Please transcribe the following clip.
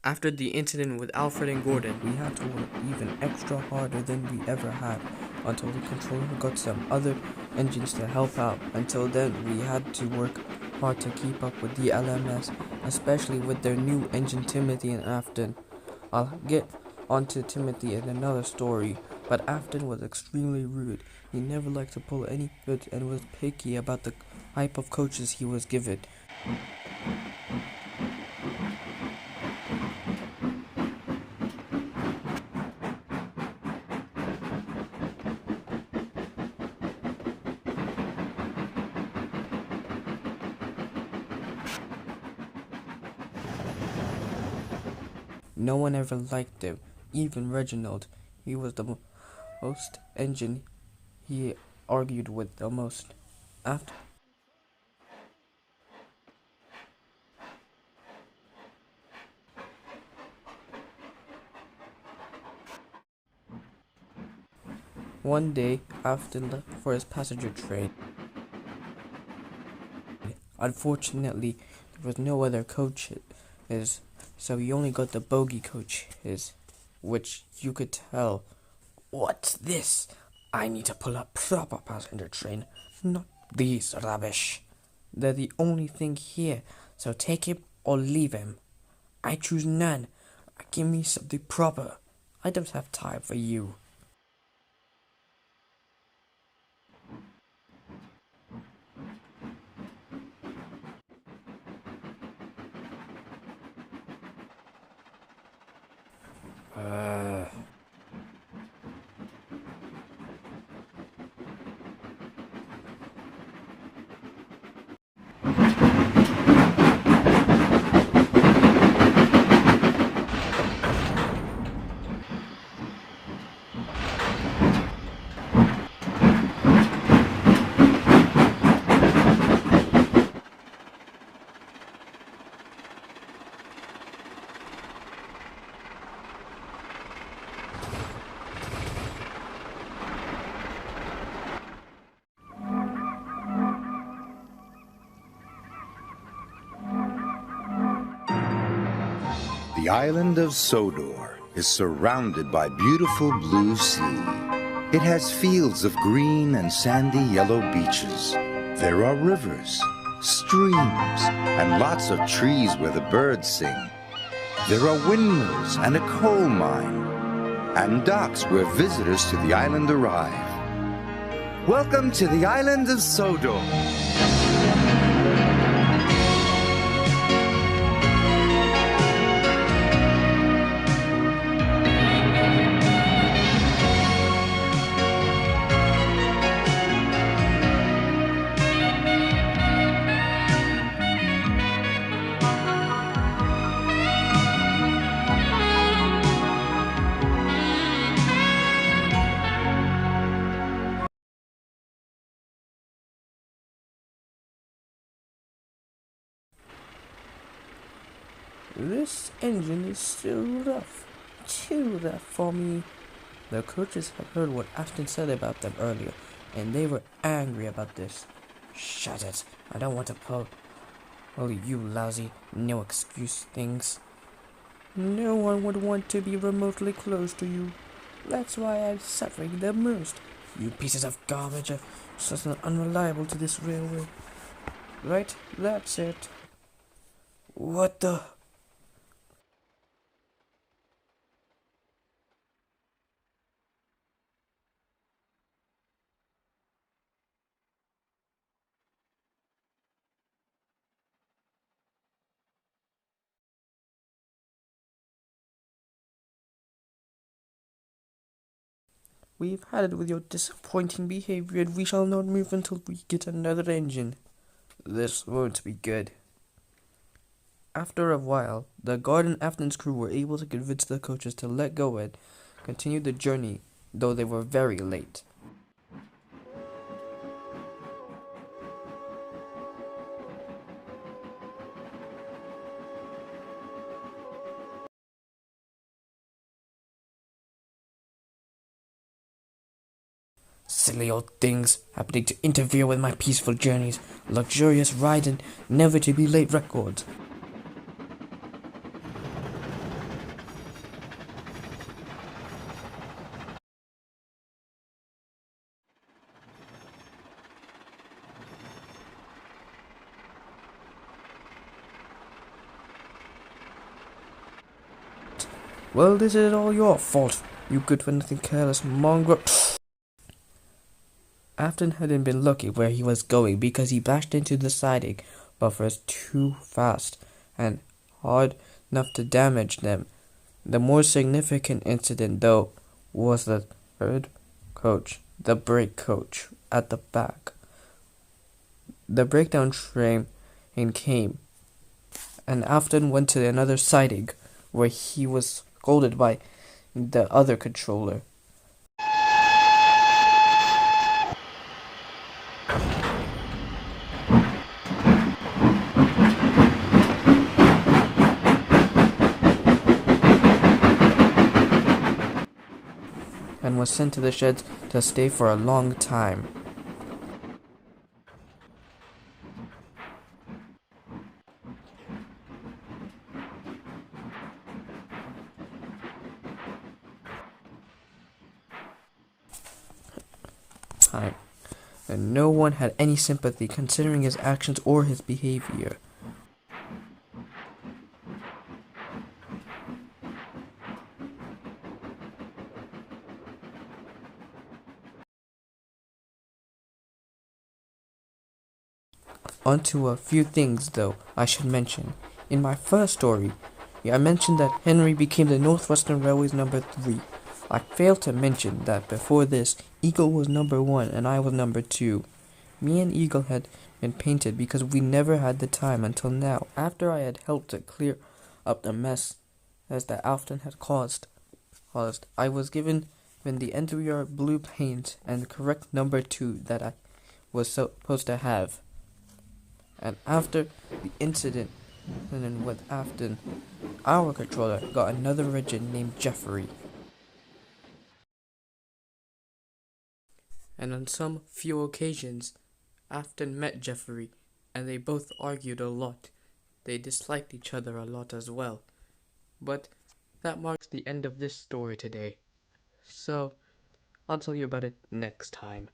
After the incident with Alfred and Gordon, we had to work even extra harder than we ever had until the controller got some other engines to help out. Until then, we had to work hard to keep up with the LMS, especially with their new engine Timothy and Afton. I'll get onto Timothy in another story, but Afton was extremely rude. He never liked to pull any goods and was picky about the type of coaches he was given. No one ever liked him, even Reginald. He was the most engine he argued with the most. After one day, Afton left for his passenger train. Unfortunately, there was no other coaches, so he only got the bogey coaches, which you could tell. What's this? I need to pull a proper passenger train, not these rubbish. They're the only thing here, so take him or leave him. I choose none. Give me something proper. I don't have time for you. The island of Sodor is surrounded by beautiful blue sea. It has fields of green and sandy yellow beaches. There are rivers, streams, and lots of trees where the birds sing. There are windmills and a coal mine, and docks where visitors to the island arrive. Welcome to the island of Sodor. This engine is still rough. Too rough for me. The coaches had heard what Afton said about them earlier, and they were angry about this. Shut it. I don't want to pull you lousy, no excuse things. No one would want to be remotely close to you. That's why I'm suffering the most. You pieces of garbage are just unreliable to this railway. Right, that's it. What the... We've had it with your disappointing behavior, and we shall not move until we get another engine. This won't be good. After a while, the guard and Afton's crew were able to convince the coaches to let go and continue the journey, though they were very late. Silly old things, happening to interfere with my peaceful journeys, luxurious rides, and never to be late records. Well, this is all your fault, you good-for-nothing careless mongrel. Afton hadn't been looking where he was going because he bashed into the siding buffers too fast and hard enough to damage them. The more significant incident, though, was the third coach, the brake coach, at the back. The breakdown train came, and Afton went to another siding, where he was scolded by the other controller. And was sent to the sheds to stay for a long time. And no one had any sympathy considering his actions or his behavior. Onto a few things, though, I should mention. In my first story, I mentioned that Henry became the Northwestern Railway's number 3. I failed to mention that before this, Eagle was number 1 and I was number 2. Me and Eagle had been painted because we never had the time until now, after I had helped to clear up the mess as that Afton had caused. I was given the entire blue paint and the correct number 2 that I was supposed to have. And after the incident with Afton, our controller got another regent named Jeffrey. And on some few occasions, Afton met Jeffrey, and they both argued a lot. They disliked each other a lot as well. But that marks the end of this story today. So, I'll tell you about it next time.